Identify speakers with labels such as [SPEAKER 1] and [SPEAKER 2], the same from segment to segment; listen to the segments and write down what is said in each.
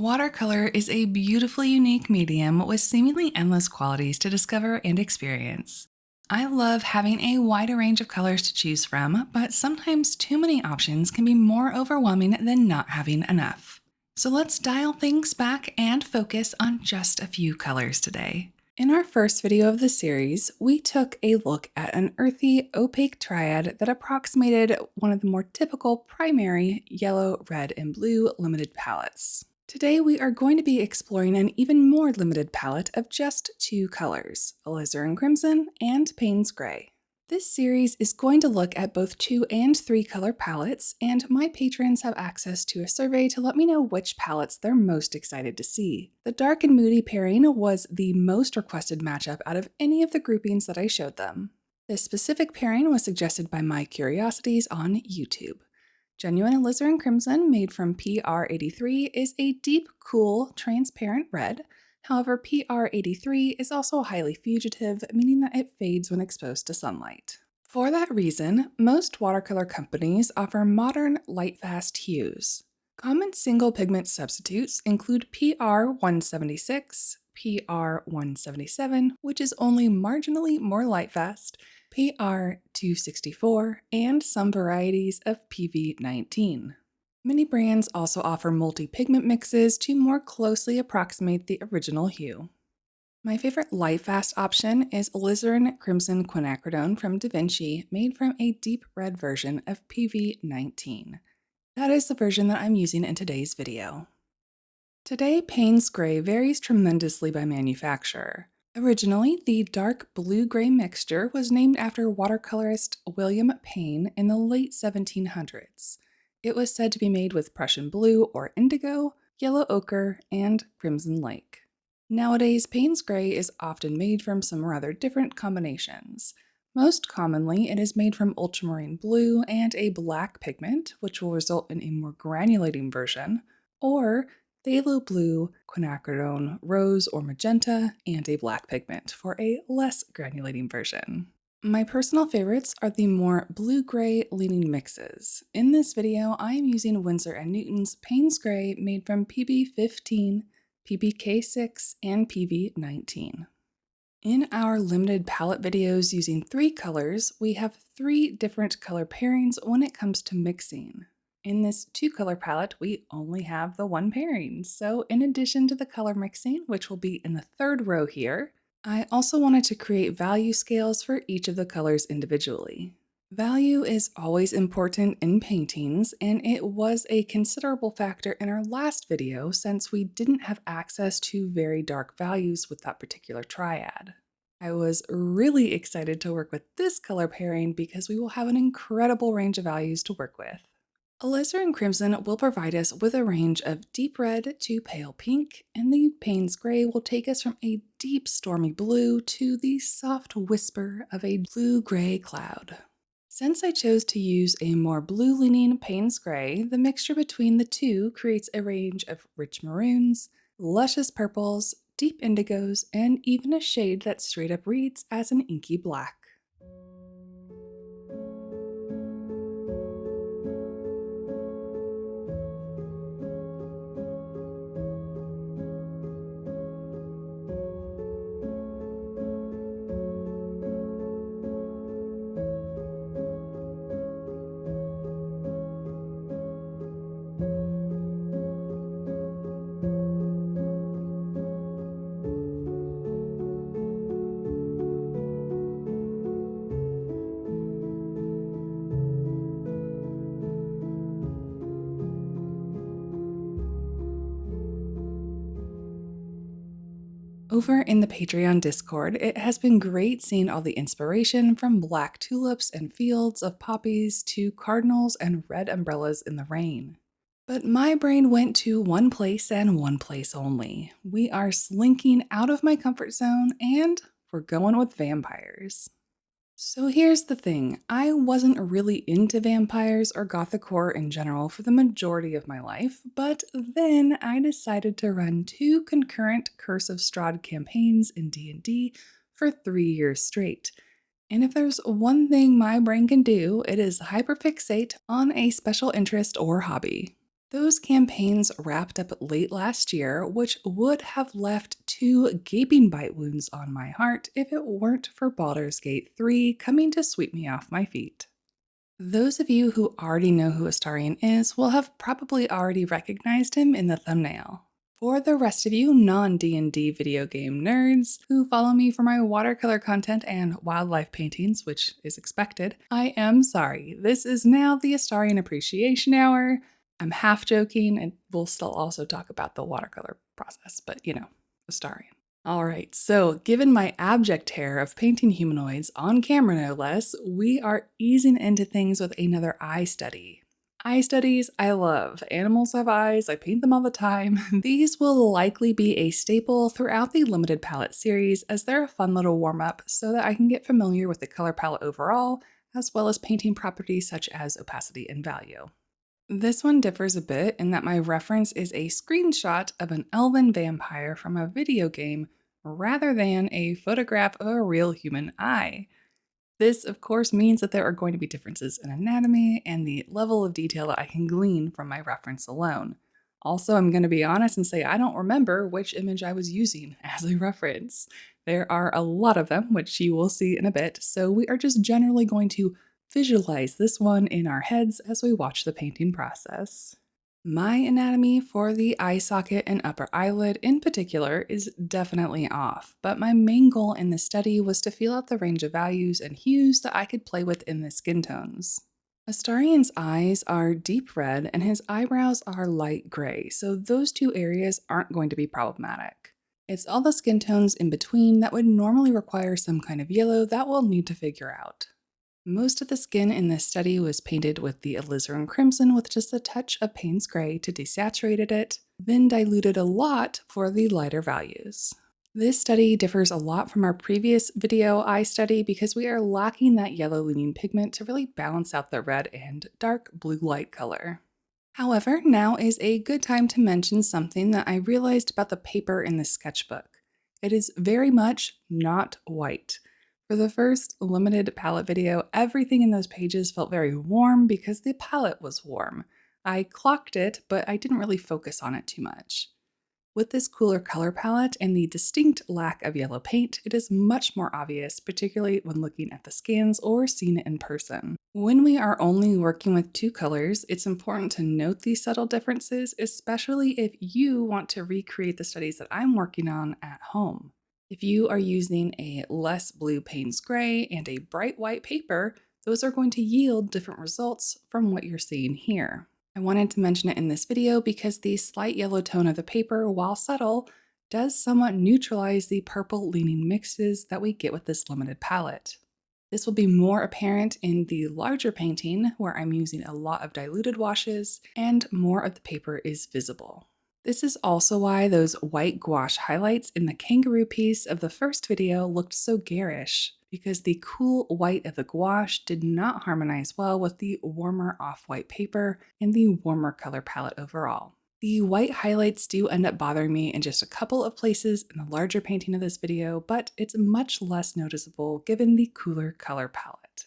[SPEAKER 1] Watercolor is a beautifully unique medium with seemingly endless qualities to discover and experience. I love having a wider range of colors to choose from, but sometimes too many options can be more overwhelming than not having enough. So let's dial things back and focus on just a few colors today. In our first video of the series, we took a look at an earthy, opaque triad that approximated one of the more typical primary yellow, red, and blue limited palettes. Today we are going to be exploring an even more limited palette of just two colors, Alizarin Crimson and Payne's Gray. This series is going to look at both 2 and 3 color palettes, and my patrons have access to a survey to let me know which palettes they're most excited to see. The dark and moody pairing was the most requested matchup out of any of the groupings that I showed them. This specific pairing was suggested by my curiosities on YouTube. Genuine Alizarin Crimson, made from PR83, is a deep, cool, transparent red. However, PR83 is also highly fugitive, meaning that it fades when exposed to sunlight. For that reason, most watercolor companies offer modern, light-fast hues. Common single pigment substitutes include PR176, PR177, which is only marginally more light-fast, PR264, and some varieties of PV19. Many brands also offer multi-pigment mixes to more closely approximate the original hue. My favorite light-fast option is Alizarin Crimson Quinacridone from Vinci, made from a deep red version of PV19. That is the version that I'm using in today's video. Today, Payne's Gray varies tremendously by manufacturer. Originally, the dark blue-gray mixture was named after watercolorist William Payne in the late 1700s. It was said to be made with Prussian blue or indigo, yellow ochre, and crimson lake. Nowadays, Payne's Gray is often made from some rather different combinations. Most commonly, it is made from ultramarine blue and a black pigment, which will result in a more granulating version, or phthalo blue, quinacridone, rose or magenta, and a black pigment for a less granulating version. My personal favorites are the more blue-gray leaning mixes. In this video, I am using Winsor & Newton's Payne's Gray made from PB15, PBK6, and PV19. In our limited palette videos using 3 colors, we have 3 different color pairings when it comes to mixing. In this 2-color palette, we only have the 1 pairing. So in addition to the color mixing, which will be in the 3rd row here, I also wanted to create value scales for each of the colors individually. Value is always important in paintings, and it was a considerable factor in our last video since we didn't have access to very dark values with that particular triad. I was really excited to work with this color pairing because we will have an incredible range of values to work with. Alizarin Crimson will provide us with a range of deep red to pale pink, and the Payne's Gray will take us from a deep stormy blue to the soft whisper of a blue-gray cloud. Since I chose to use a more blue-leaning Payne's Gray, the mixture between the two creates a range of rich maroons, luscious purples, deep indigos, and even a shade that straight up reads as an inky black. Over in the Patreon Discord, it has been great seeing all the inspiration from black tulips and fields of poppies to cardinals and red umbrellas in the rain. But my brain went to one place and one place only. We are slinking out of my comfort zone and we're going with vampires. So here's the thing, I wasn't really into vampires or gothic horror in general for the majority of my life, but then I decided to run 2 concurrent Curse of Strahd campaigns in D&D for 3 years straight. And if there's one thing my brain can do, it is hyperfixate on a special interest or hobby. Those campaigns wrapped up late last year, which would have left 2 gaping bite wounds on my heart if it weren't for Baldur's Gate 3 coming to sweep me off my feet. Those of you who already know who Astarion is will have probably already recognized him in the thumbnail. For the rest of you non-D&D video game nerds who follow me for my watercolor content and wildlife paintings, which is expected, I am sorry. This is now the Astarion Appreciation Hour. I'm half joking, and we'll still also talk about the watercolor process, but you know, Astarion. Alright, so given my abject terror of painting humanoids on camera no less, we are easing into things with another eye study. Eye studies I love. Animals have eyes, I paint them all the time. These will likely be a staple throughout the limited palette series as they're a fun little warm-up so that I can get familiar with the color palette overall, as well as painting properties such as opacity and value. This one differs a bit in that my reference is a screenshot of an elven vampire from a video game rather than a photograph of a real human eye. This, of course, means that there are going to be differences in anatomy and the level of detail that I can glean from my reference alone. Also, I'm going to be honest and say I don't remember which image I was using as a reference. There are a lot of them, which you will see in a bit, so we are just generally going to visualize this one in our heads as we watch the painting process. My anatomy for the eye socket and upper eyelid in particular is definitely off, but my main goal in this study was to feel out the range of values and hues that I could play with in the skin tones. Astarion's eyes are deep red and his eyebrows are light gray, so those two areas aren't going to be problematic. It's all the skin tones in between that would normally require some kind of yellow that we'll need to figure out. Most of the skin in this study was painted with the Alizarin crimson with just a touch of Payne's gray to desaturate it, then diluted a lot for the lighter values. This study differs a lot from our previous video eye study because we are lacking that yellow leaning pigment to really balance out the red and dark blue light color. However, now is a good time to mention something that I realized about the paper in the sketchbook. It is very much not white. For the first limited palette video, everything in those pages felt very warm because the palette was warm. I clocked it, but I didn't really focus on it too much. With this cooler color palette and the distinct lack of yellow paint, it is much more obvious, particularly when looking at the scans or seeing it in person. When we are only working with 2 colors, it's important to note these subtle differences, especially if you want to recreate the studies that I'm working on at home. If you are using a less blue Payne's gray and a bright white paper, those are going to yield different results from what you're seeing here. I wanted to mention it in this video because the slight yellow tone of the paper, while subtle, does somewhat neutralize the purple leaning mixes that we get with this limited palette. This will be more apparent in the larger painting where I'm using a lot of diluted washes and more of the paper is visible. This is also why those white gouache highlights in the kangaroo piece of the first video looked so garish, because the cool white of the gouache did not harmonize well with the warmer off-white paper and the warmer color palette overall. The white highlights do end up bothering me in just a couple of places in the larger painting of this video, but it's much less noticeable given the cooler color palette.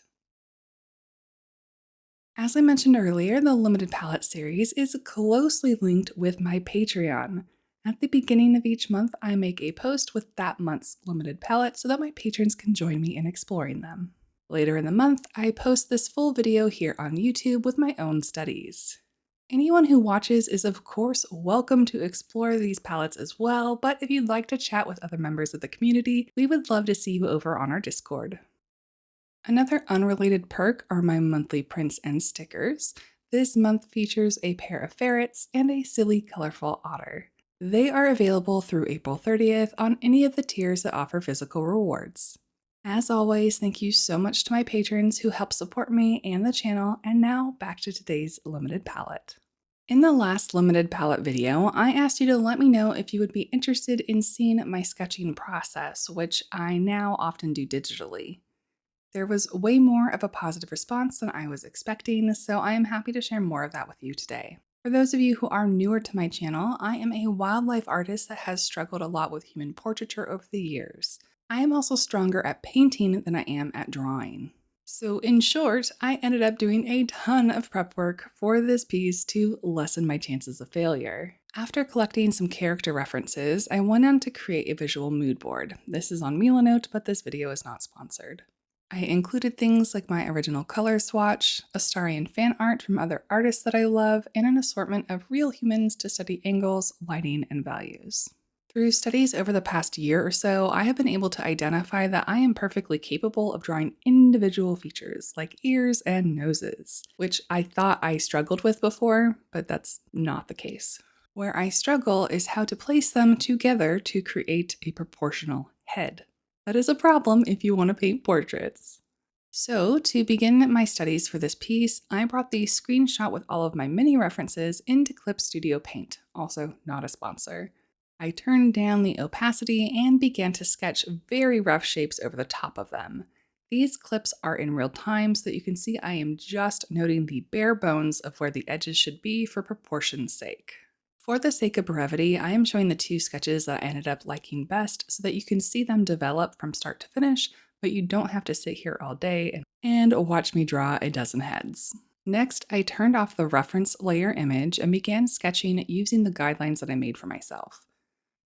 [SPEAKER 1] As I mentioned earlier, the limited palette series is closely linked with my Patreon. At the beginning of each month, I make a post with that month's limited palette so that my patrons can join me in exploring them. Later in the month, I post this full video here on YouTube with my own studies. Anyone who watches is of course welcome to explore these palettes as well, but if you'd like to chat with other members of the community, we would love to see you over on our Discord. Another unrelated perk are my monthly prints and stickers. This month features a pair of ferrets and a silly colorful otter. They are available through April 30th on any of the tiers that offer physical rewards. As always, thank you so much to my patrons who help support me and the channel, and now back to today's limited palette. In the last limited palette video, I asked you to let me know if you would be interested in seeing my sketching process, which I now often do digitally. There was way more of a positive response than I was expecting, so I am happy to share more of that with you today. For those of you who are newer to my channel, I am a wildlife artist that has struggled a lot with human portraiture over the years. I am also stronger at painting than I am at drawing. So in short, I ended up doing a ton of prep work for this piece to lessen my chances of failure. After collecting some character references, I went on to create a visual mood board. This is on Milanote, but this video is not sponsored. I included things like my original color swatch, Astarion fan art from other artists that I love, and an assortment of real humans to study angles, lighting, and values. Through studies over the past year or so, I have been able to identify that I am perfectly capable of drawing individual features like ears and noses, which I thought I struggled with before, but that's not the case. Where I struggle is how to place them together to create a proportional head. That is a problem if you want to paint portraits. So, to begin my studies for this piece, I brought the screenshot with all of my mini references into Clip Studio Paint, also not a sponsor. I turned down the opacity and began to sketch very rough shapes over the top of them. These clips are in real time so that you can see I am just noting the bare bones of where the edges should be for proportion's sake. For the sake of brevity, I am showing the two sketches that I ended up liking best so that you can see them develop from start to finish, but you don't have to sit here all day and watch me draw a dozen heads. Next, I turned off the reference layer image and began sketching using the guidelines that I made for myself.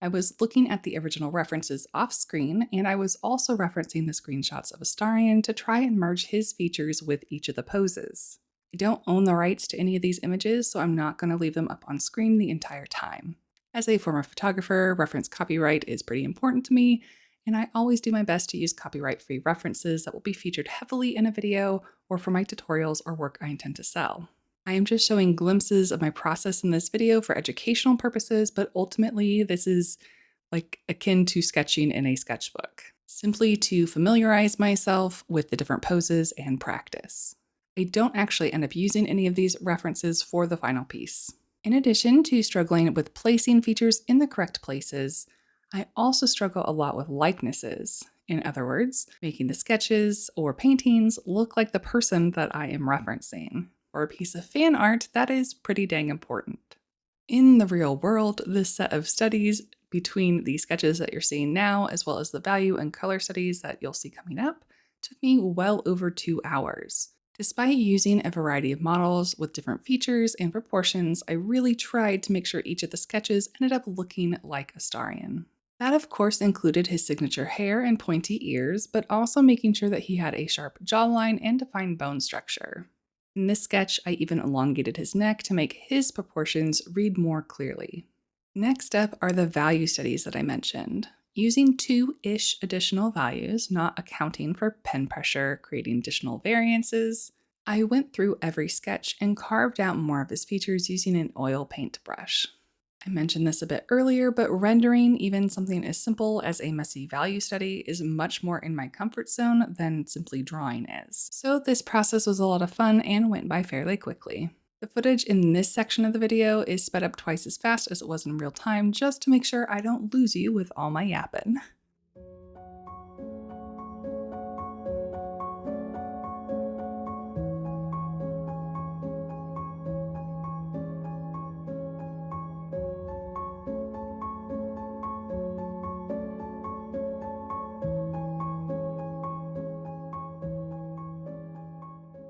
[SPEAKER 1] I was looking at the original references off screen, and I was also referencing the screenshots of Astarion to try and merge his features with each of the poses. I don't own the rights to any of these images, so I'm not going to leave them up on screen the entire time. As a former photographer, reference copyright is pretty important to me, and I always do my best to use copyright-free references that will be featured heavily in a video or for my tutorials or work I intend to sell. I am just showing glimpses of my process in this video for educational purposes, but ultimately this is like akin to sketching in a sketchbook, simply to familiarize myself with the different poses and practice. I don't actually end up using any of these references for the final piece. In addition to struggling with placing features in the correct places, I also struggle a lot with likenesses. In other words, making the sketches or paintings look like the person that I am referencing. For a piece of fan art, that is pretty dang important. In the real world, this set of studies between the sketches that you're seeing now, as well as the value and color studies that you'll see coming up, took me well over 2 hours. Despite using a variety of models with different features and proportions, I really tried to make sure each of the sketches ended up looking like Astarion. That of course included his signature hair and pointy ears, but also making sure that he had a sharp jawline and defined bone structure. In this sketch, I even elongated his neck to make his proportions read more clearly. Next up are the value studies that I mentioned. Using 2-ish additional values, not accounting for pen pressure, creating additional variances, I went through every sketch and carved out more of his features using an oil paint brush. I mentioned this a bit earlier, but rendering even something as simple as a messy value study is much more in my comfort zone than simply drawing is. So this process was a lot of fun and went by fairly quickly. The footage in this section of the video is sped up twice as fast as it was in real time just to make sure I don't lose you with all my yapping.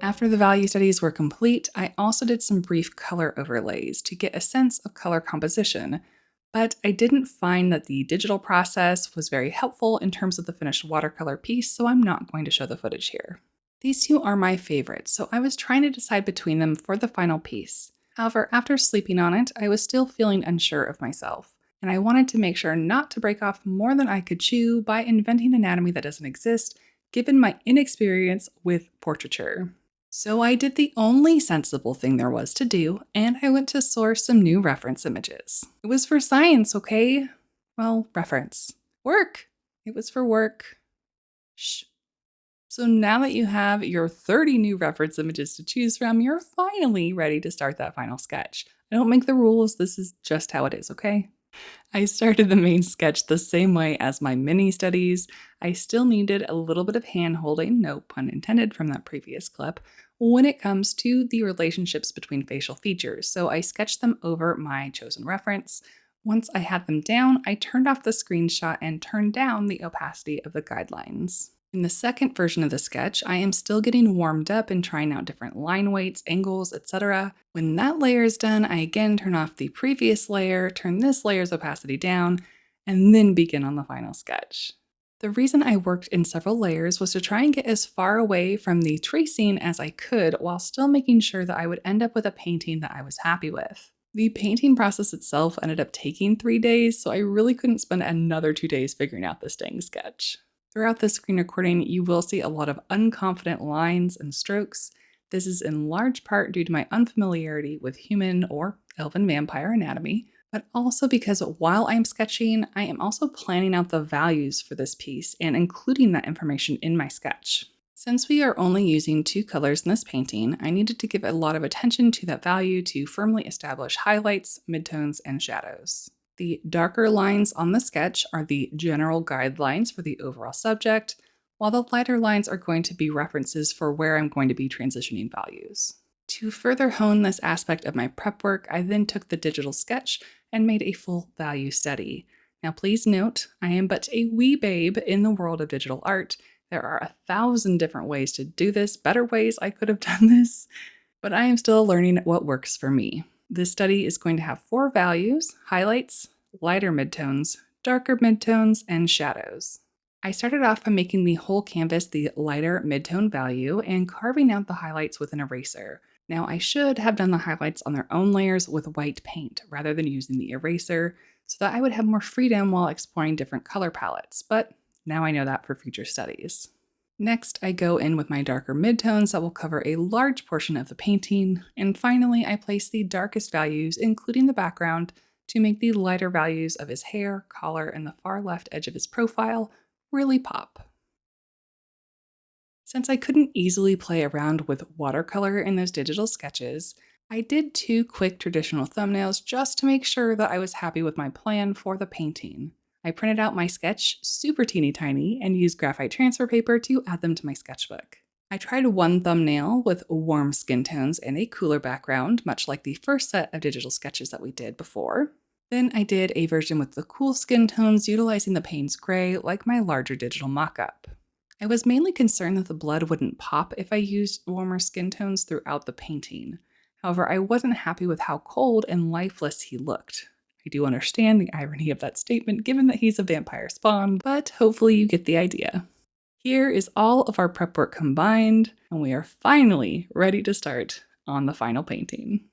[SPEAKER 1] After the value studies were complete, I also did some brief color overlays to get a sense of color composition, but I didn't find that the digital process was very helpful in terms of the finished watercolor piece, so I'm not going to show the footage here. These two are my favorites, so I was trying to decide between them for the final piece. However, after sleeping on it, I was still feeling unsure of myself, and I wanted to make sure not to break off more than I could chew by inventing anatomy that doesn't exist, given my inexperience with portraiture. So I did the only sensible thing there was to do, and I went to source some new reference images. It was for science, okay? Well, reference. Work! It was for work. Shh. So now that you have your 30 new reference images to choose from, you're finally ready to start that final sketch. I don't make the rules, this is just how it is, okay? I started the main sketch the same way as my mini studies. I still needed a little bit of hand-holding, no pun intended from that previous clip, when it comes to the relationships between facial features, so I sketched them over my chosen reference. Once I had them down, I turned off the screenshot and turned down the opacity of the guidelines. In the second version of the sketch, I am still getting warmed up and trying out different line weights, angles, etc. When that layer is done, I again turn off the previous layer, turn this layer's opacity down, and then begin on the final sketch. The reason I worked in several layers was to try and get as far away from the tracing as I could while still making sure that I would end up with a painting that I was happy with. The painting process itself ended up taking 3 days, so I really couldn't spend another 2 days figuring out this dang sketch. Throughout this screen recording, you will see a lot of unconfident lines and strokes. This is in large part due to my unfamiliarity with human or elven vampire anatomy, but also because while I'm sketching, I am also planning out the values for this piece and including that information in my sketch. Since we are only using 2 colors in this painting, I needed to give a lot of attention to that value to firmly establish highlights, midtones, and shadows. The darker lines on the sketch are the general guidelines for the overall subject, while the lighter lines are going to be references for where I'm going to be transitioning values. To further hone this aspect of my prep work, I then took the digital sketch and made a full value study. Now please note, I am but a wee babe in the world of digital art. There are 1,000 different ways to do this, better ways I could have done this, but I am still learning what works for me. This study is going to have 4 values: highlights, lighter midtones, darker midtones, and shadows. I started off by making the whole canvas the lighter midtone value and carving out the highlights with an eraser. Now I should have done the highlights on their own layers with white paint rather than using the eraser so that I would have more freedom while exploring different color palettes, but now I know that for future studies. Next, I go in with my darker midtones that will cover a large portion of the painting, and finally I place the darkest values, including the background, to make the lighter values of his hair, collar, and the far left edge of his profile really pop. Since I couldn't easily play around with watercolor in those digital sketches, I did 2 quick traditional thumbnails just to make sure that I was happy with my plan for the painting. I printed out my sketch super teeny tiny and used graphite transfer paper to add them to my sketchbook. I tried one thumbnail with warm skin tones and a cooler background, much like the first set of digital sketches that we did before. Then I did a version with the cool skin tones utilizing the Payne's gray like my larger digital mock-up. I was mainly concerned that the blood wouldn't pop if I used warmer skin tones throughout the painting. However, I wasn't happy with how cold and lifeless he looked. I do understand the irony of that statement given that he's a vampire spawn, but hopefully you get the idea. Here is all of our prep work combined, and we are finally ready to start on the final painting.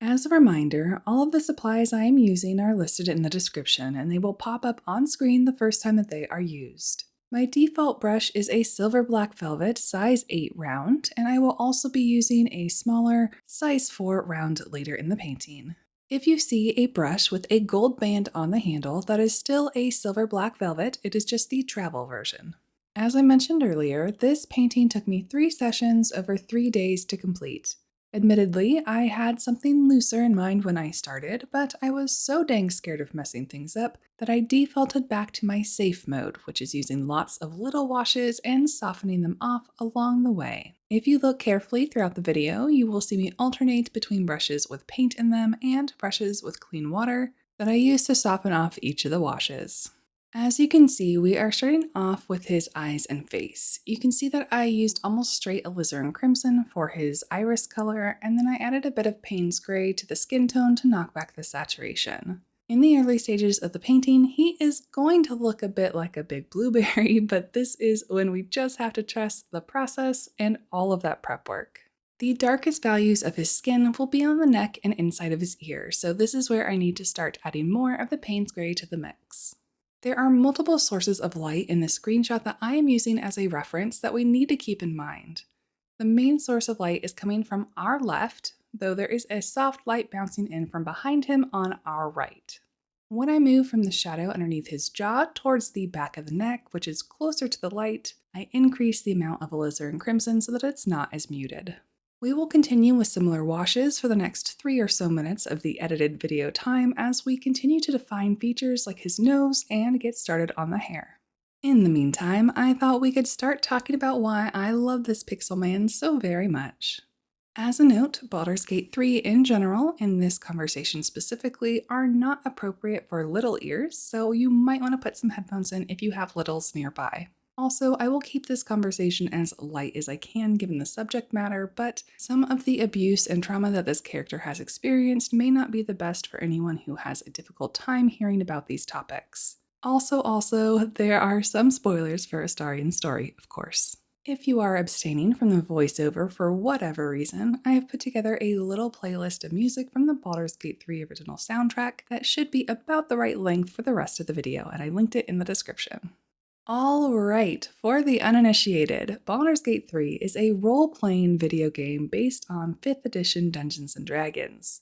[SPEAKER 1] As a reminder, all of the supplies I am using are listed in the description, and they will pop up on screen the first time that they are used. My default brush is a silver black velvet size 8 round, and I will also be using a smaller size 4 round later in the painting. If you see a brush with a gold band on the handle that is still a silver black velvet, it is just the travel version. As I mentioned earlier, this painting took me 3 sessions over 3 days to complete. Admittedly, I had something looser in mind when I started, but I was so dang scared of messing things up that I defaulted back to my safe mode, which is using lots of little washes and softening them off along the way. If you look carefully throughout the video, you will see me alternate between brushes with paint in them and brushes with clean water that I use to soften off each of the washes. As you can see, we are starting off with his eyes and face. You can see that I used almost straight alizarin crimson for his iris color, and then I added a bit of Payne's gray to the skin tone to knock back the saturation. In the early stages of the painting, he is going to look a bit like a big blueberry, but this is when we just have to trust the process and all of that prep work. The darkest values of his skin will be on the neck and inside of his ear, so this is where I need to start adding more of the Payne's gray to the mix. There are multiple sources of light in this screenshot that I am using as a reference that we need to keep in mind. The main source of light is coming from our left, though there is a soft light bouncing in from behind him on our right. When I move from the shadow underneath his jaw towards the back of the neck, which is closer to the light, I increase the amount of alizarin crimson so that it's not as muted. We will continue with similar washes for the next 3 or so minutes of the edited video time as we continue to define features like his nose and get started on the hair. In the meantime, I thought we could start talking about why I love this pixel man so very much. As a note, Baldur's Gate 3 in general, and this conversation specifically, are not appropriate for little ears, so you might want to put some headphones in if you have littles nearby. Also, I will keep this conversation as light as I can given the subject matter, but some of the abuse and trauma that this character has experienced may not be the best for anyone who has a difficult time hearing about these topics. Also, there are some spoilers for Astarion's story, of course. If you are abstaining from the voiceover for whatever reason, I have put together a little playlist of music from the Baldur's Gate 3 original soundtrack that should be about the right length for the rest of the video, and I linked it in the description. Alright, for the uninitiated, Baldur's Gate 3 is a role-playing video game based on 5th edition Dungeons & Dragons.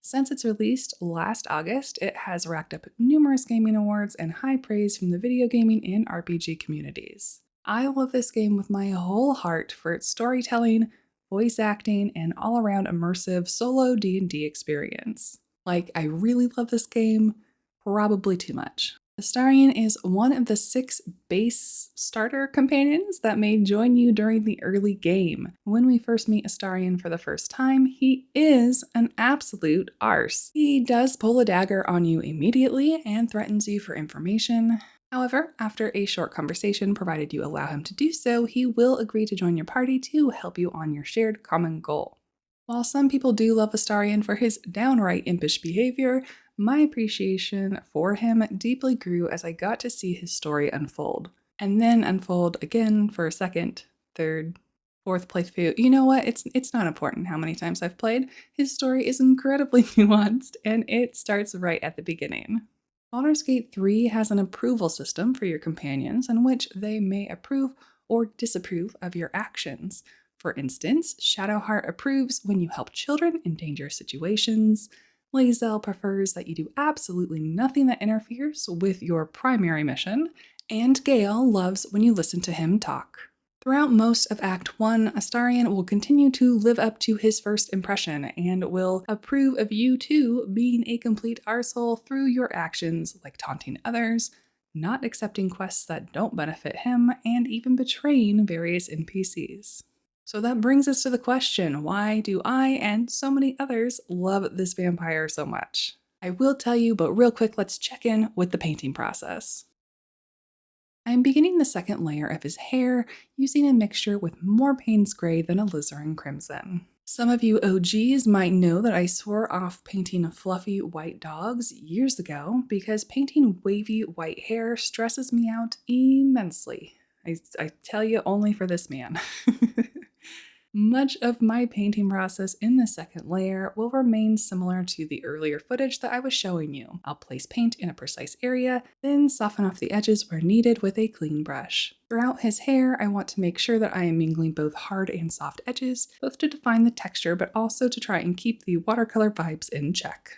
[SPEAKER 1] Since its release last August, it has racked up numerous gaming awards and high praise from the video gaming and RPG communities. I love this game with my whole heart for its storytelling, voice acting, and all-around immersive solo D&D experience. Like, I really love this game, probably too much. Astarion is one of the 6 base starter companions that may join you during the early game. When we first meet Astarion for the first time, he is an absolute arse. He does pull a dagger on you immediately and threatens you for information. However, after a short conversation, provided you allow him to do so, he will agree to join your party to help you on your shared common goal. While some people do love Astarion for his downright impish behavior, my appreciation for him deeply grew as I got to see his story unfold. And then unfold again for a second, third, fourth playthrough. You know what? It's not important how many times I've played. His story is incredibly nuanced, and it starts right at the beginning. Baldur's Gate 3 has an approval system for your companions in which they may approve or disapprove of your actions. For instance, Shadowheart approves when you help children in dangerous situations. Lae'zel prefers that you do absolutely nothing that interferes with your primary mission, and Gale loves when you listen to him talk. Throughout most of Act 1, Astarion will continue to live up to his first impression and will approve of you too being a complete arsehole through your actions like taunting others, not accepting quests that don't benefit him, and even betraying various NPCs. So that brings us to the question, why do I and so many others love this vampire so much? I will tell you, but real quick, let's check in with the painting process. I'm beginning the second layer of his hair using a mixture with more Payne's gray than Alizarin crimson. Some of you OGs might know that I swore off painting fluffy white dogs years ago because painting wavy white hair stresses me out immensely. I tell you, only for this man. Much of my painting process in the second layer will remain similar to the earlier footage that I was showing you. I'll place paint in a precise area, then soften off the edges where needed with a clean brush. Throughout his hair, I want to make sure that I am mingling both hard and soft edges, both to define the texture but also to try and keep the watercolor vibes in check.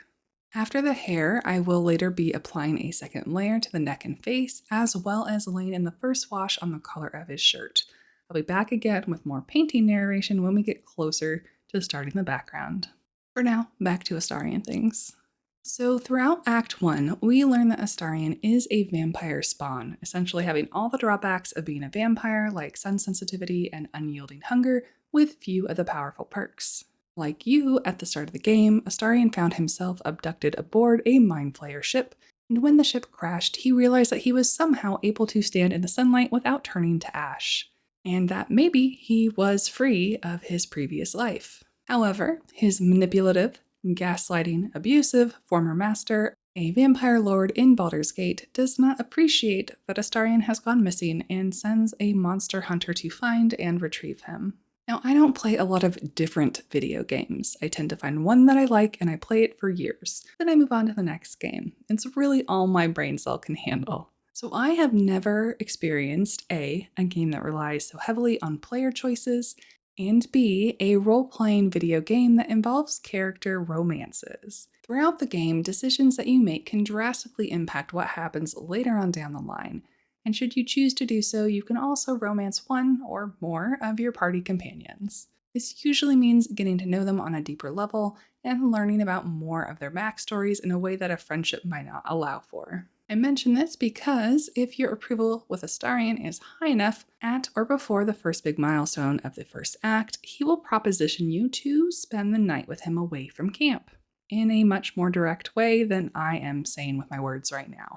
[SPEAKER 1] After the hair, I will later be applying a second layer to the neck and face, as well as laying in the first wash on the collar of his shirt. I'll be back again with more painting narration when we get closer to starting the background. For now, back to Astarion things. So throughout Act 1, we learn that Astarion is a vampire spawn, essentially having all the drawbacks of being a vampire like sun sensitivity and unyielding hunger, with few of the powerful perks. Like you, at the start of the game, Astarion found himself abducted aboard a Mind Flayer ship, and when the ship crashed, he realized that he was somehow able to stand in the sunlight without turning to ash, and that maybe he was free of his previous life. However, his manipulative, gaslighting, abusive former master, a vampire lord in Baldur's Gate, does not appreciate that Astarion has gone missing and sends a monster hunter to find and retrieve him. Now, I don't play a lot of different video games. I tend to find one that I like and I play it for years. Then I move on to the next game. It's really all my brain cell can handle. So I have never experienced A game that relies so heavily on player choices, and B, a role-playing video game that involves character romances. Throughout the game, decisions that you make can drastically impact what happens later on down the line, and should you choose to do so, you can also romance one or more of your party companions. This usually means getting to know them on a deeper level and learning about more of their backstories in a way that a friendship might not allow for. I mention this because if your approval with Astarion is high enough, at or before the first big milestone of the first act, he will proposition you to spend the night with him away from camp, in a much more direct way than I am saying with my words right now.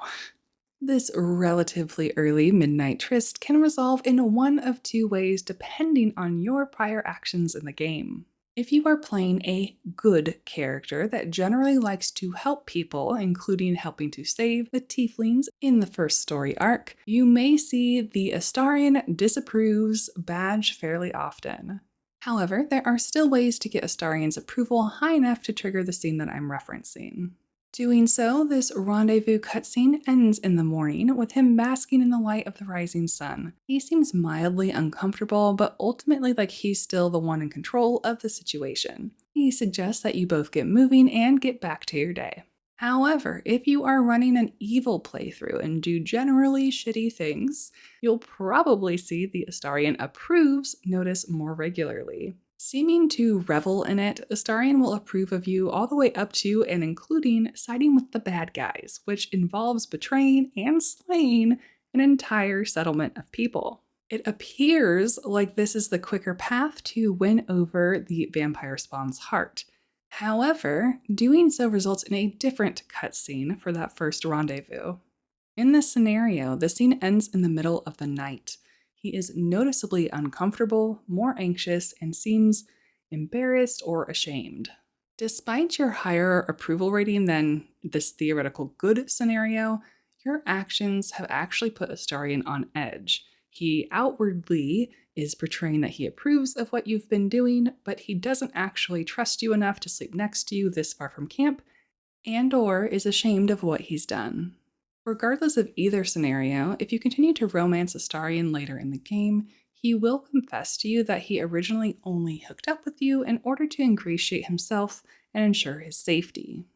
[SPEAKER 1] This relatively early midnight tryst can resolve in one of two ways depending on your prior actions in the game. If you are playing a good character that generally likes to help people, including helping to save the tieflings in the first story arc, you may see the Astarion disapproves badge fairly often. However, there are still ways to get Astarion's approval high enough to trigger the scene that I'm referencing. Doing so, this rendezvous cutscene ends in the morning with him basking in the light of the rising sun. He seems mildly uncomfortable, but ultimately like he's still the one in control of the situation. He suggests that you both get moving and get back to your day. However, if you are running an evil playthrough and do generally shitty things, you'll probably see the Astarion approves notice more regularly. Seeming to revel in it, Astarion will approve of you all the way up to and including siding with the bad guys, which involves betraying and slaying an entire settlement of people. It appears like this is the quicker path to win over the vampire spawn's heart. However, doing so results in a different cutscene for that first rendezvous. In this scenario, the scene ends in the middle of the night. He is noticeably uncomfortable, more anxious, and seems embarrassed or ashamed. Despite your higher approval rating than this theoretical good scenario, your actions have actually put Astarion on edge. He outwardly is portraying that he approves of what you've been doing, but he doesn't actually trust you enough to sleep next to you this far from camp, and/or is ashamed of what he's done. Regardless of either scenario, if you continue to romance Astarion later in the game, he will confess to you that he originally only hooked up with you in order to ingratiate himself and ensure his safety.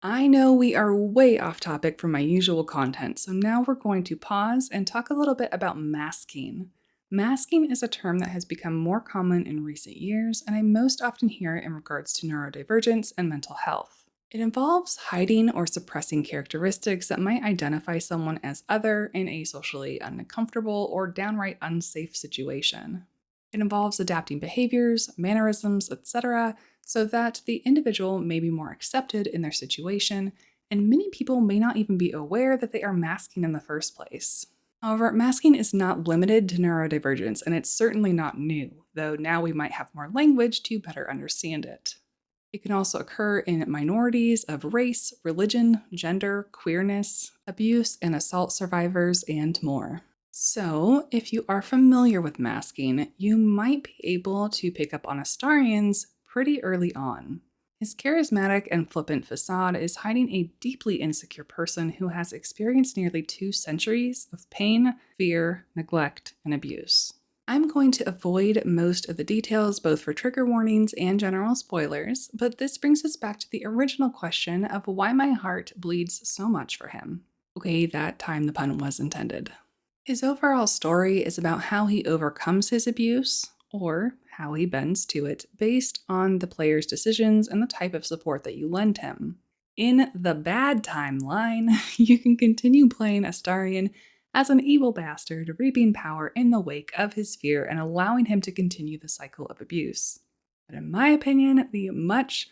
[SPEAKER 1] I know we are way off topic from my usual content, so now we're going to pause and talk a little bit about masking. Masking is a term that has become more common in recent years, and I most often hear it in regards to neurodivergence and mental health. It involves hiding or suppressing characteristics that might identify someone as other in a socially uncomfortable or downright unsafe situation. It involves adapting behaviors, mannerisms, etc., so that the individual may be more accepted in their situation, and many people may not even be aware that they are masking in the first place. However, masking is not limited to neurodivergence, and it's certainly not new, though now we might have more language to better understand it. It can also occur in minorities of race, religion, gender, queerness, abuse and assault survivors, and more. So, if you are familiar with masking, you might be able to pick up on Astarion's pretty early on. His charismatic and flippant facade is hiding a deeply insecure person who has experienced nearly 2 centuries of pain, fear, neglect, and abuse. I'm going to avoid most of the details, both for trigger warnings and general spoilers, but this brings us back to the original question of why my heart bleeds so much for him. Okay, that time the pun was intended. His overall story is about how he overcomes his abuse, or how he bends to it, based on the player's decisions and the type of support that you lend him. In the bad timeline, you can continue playing Astarion as an evil bastard, reaping power in the wake of his fear and allowing him to continue the cycle of abuse. But in my opinion, the much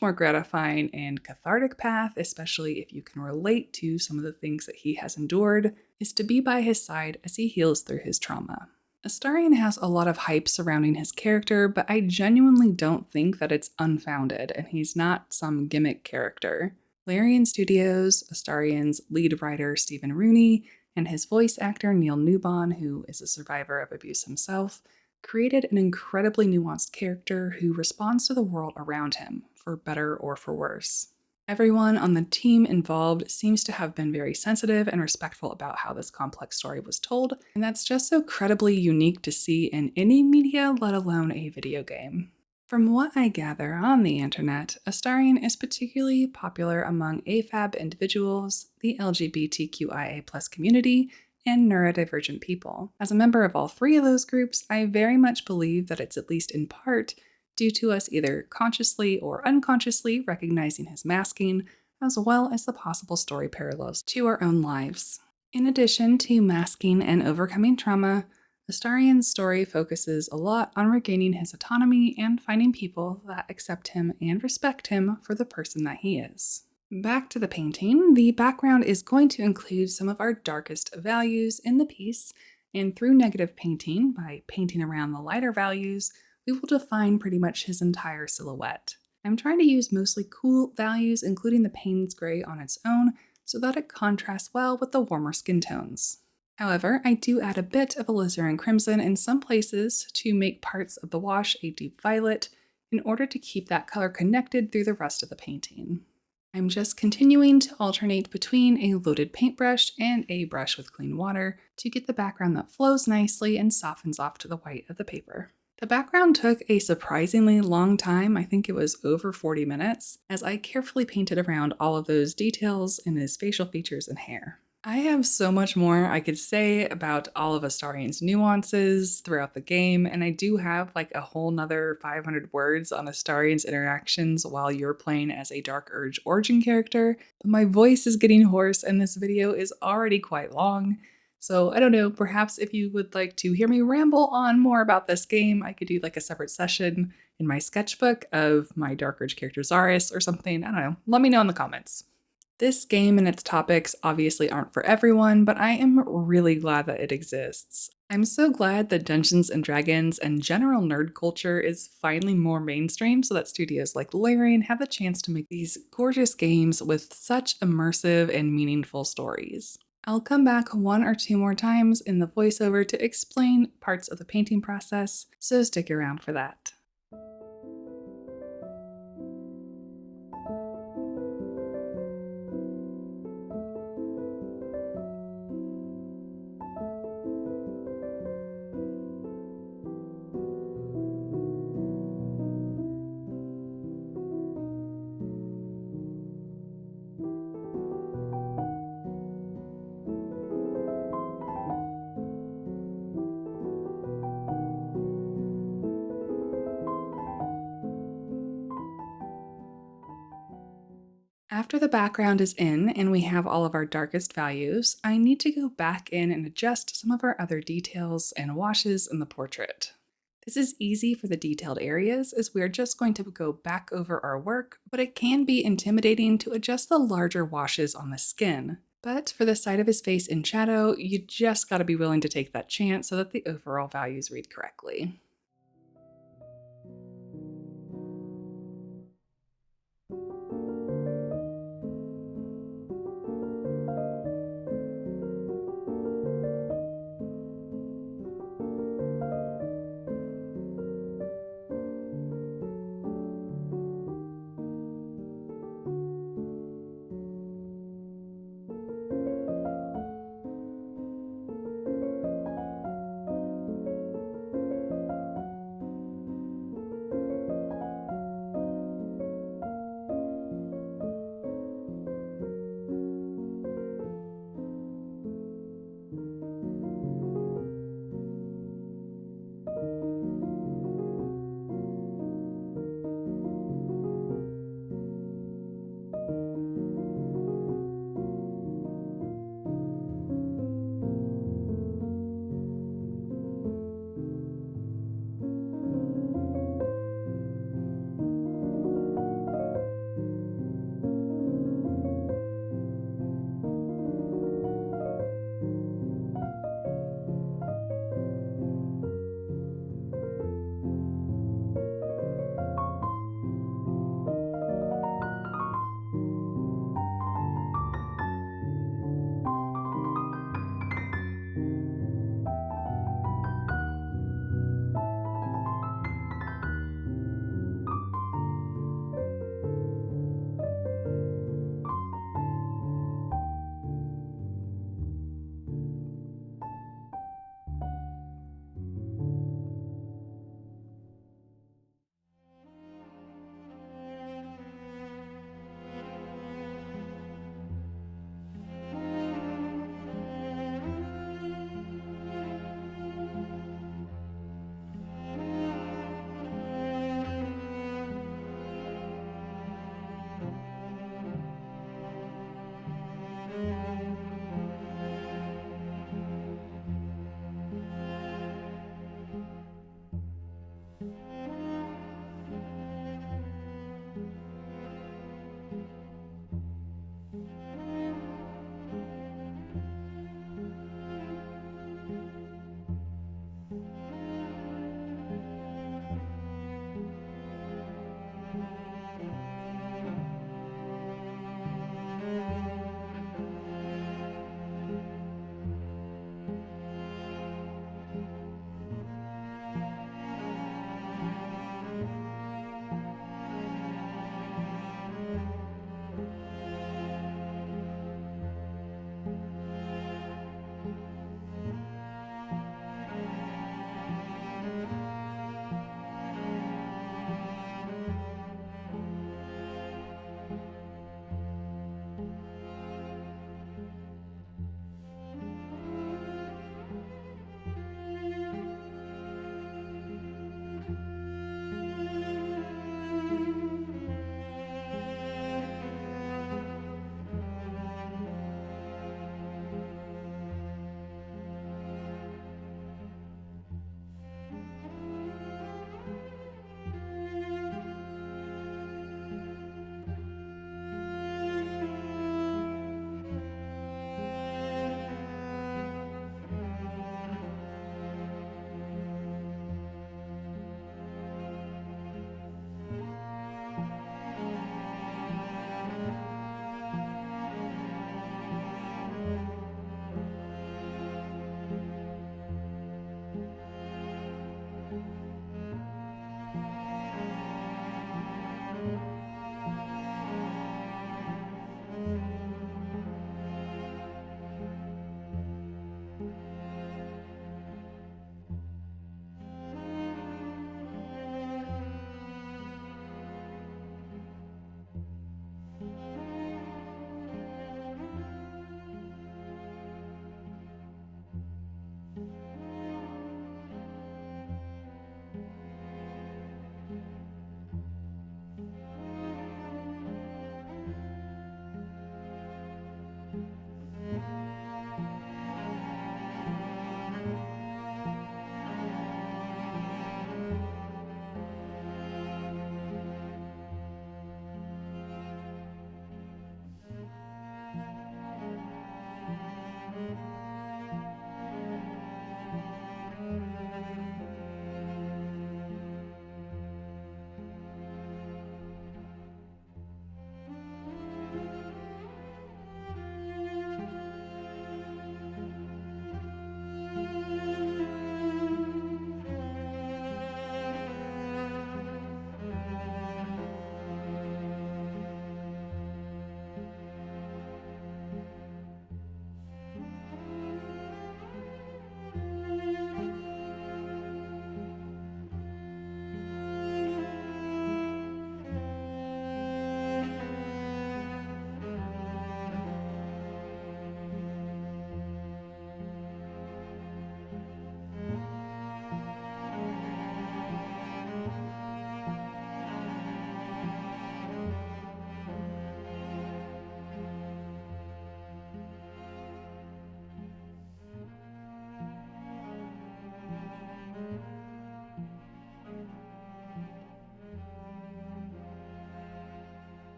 [SPEAKER 1] more gratifying and cathartic path, especially if you can relate to some of the things that he has endured, is to be by his side as he heals through his trauma. Astarion has a lot of hype surrounding his character, but I genuinely don't think that it's unfounded, and he's not some gimmick character. Larian Studios, Astarion's lead writer Stephen Rooney, and his voice actor Neil Newbon, who is a survivor of abuse himself, created an incredibly nuanced character who responds to the world around him, for better or for worse. Everyone on the team involved seems to have been very sensitive and respectful about how this complex story was told, and that's just so credibly unique to see in any media, let alone a video game. From what I gather on the internet, Astarion is particularly popular among AFAB individuals, the LGBTQIA+ community, and neurodivergent people. As a member of all 3 of those groups, I very much believe that it's at least in part due to us either consciously or unconsciously recognizing his masking, as well as the possible story parallels to our own lives. In addition to masking and overcoming trauma, Astarion's story focuses a lot on regaining his autonomy and finding people that accept him and respect him for the person that he is. Back to the painting, the background is going to include some of our darkest values in the piece, and through negative painting, by painting around the lighter values, we will define pretty much his entire silhouette. I'm trying to use mostly cool values, including the Payne's gray on its own, so that it contrasts well with the warmer skin tones. However, I do add a bit of alizarin crimson in some places to make parts of the wash a deep violet in order to keep that color connected through the rest of the painting. I'm just continuing to alternate between a loaded paintbrush and a brush with clean water to get the background that flows nicely and softens off to the white of the paper. The background took a surprisingly long time. I think it was over 40 minutes, as I carefully painted around all of those details in his facial features and hair. I have so much more I could say about all of Astarion's nuances throughout the game, and I do have like a whole nother 500 words on Astarion's interactions while you're playing as a Dark Urge origin character, but my voice is getting hoarse and this video is already quite long. So I don't know, perhaps if you would like to hear me ramble on more about this game, I could do like a separate session in my sketchbook of my Dark Urge character Zaris or something. I don't know. Let me know in the comments. This game and its topics obviously aren't for everyone, but I am really glad that it exists. I'm so glad that Dungeons and Dragons and general nerd culture is finally more mainstream so that studios like Larian have the chance to make these gorgeous games with such immersive and meaningful stories. I'll come back one or two more times in the voiceover to explain parts of the painting process, so stick around for that. After the background is in and we have all of our darkest values, I need to go back in and adjust some of our other details and washes in the portrait. This is easy for the detailed areas as we're just going to go back over our work, but it can be intimidating to adjust the larger washes on the skin. But for the side of his face in shadow, you just gotta be willing to take that chance so that the overall values read correctly.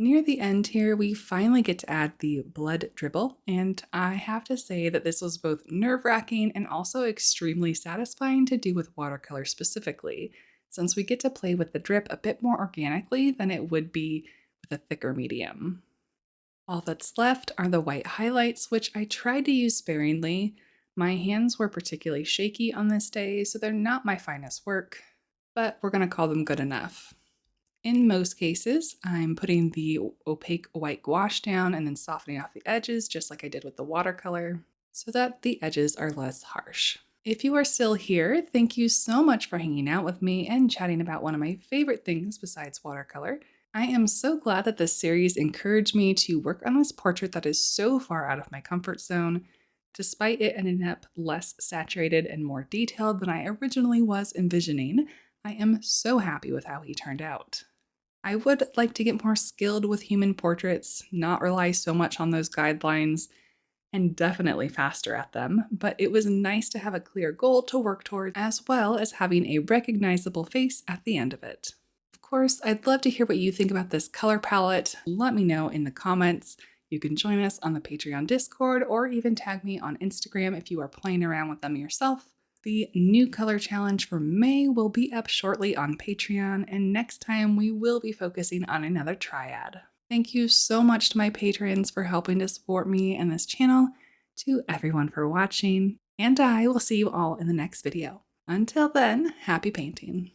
[SPEAKER 1] Near the end here, we finally get to add the blood dribble, and I have to say that this was both nerve-wracking and also extremely satisfying to do with watercolor specifically, since we get to play with the drip a bit more organically than it would be with a thicker medium. All that's left are the white highlights, which I tried to use sparingly. My hands were particularly shaky on this day, so they're not my finest work, but we're going to call them good enough. In most cases, I'm putting the opaque white gouache down and then softening off the edges, just like I did with the watercolor, so that the edges are less harsh. If you are still here, thank you so much for hanging out with me and chatting about one of my favorite things besides watercolor. I am so glad that this series encouraged me to work on this portrait that is so far out of my comfort zone, despite it ending up less saturated and more detailed than I originally was envisioning. I am so happy with how he turned out. I would like to get more skilled with human portraits, not rely so much on those guidelines, and definitely faster at them, but it was nice to have a clear goal to work towards, as well as having a recognizable face at the end of it. Of course, I'd love to hear what you think about this color palette. Let me know in the comments. You can join us on the Patreon Discord or even tag me on Instagram if you are playing around with them yourself. The new color challenge for May will be up shortly on Patreon, and next time we will be focusing on another triad. Thank you so much to my patrons for helping to support me and this channel, to everyone for watching, and I will see you all in the next video. Until then, happy painting!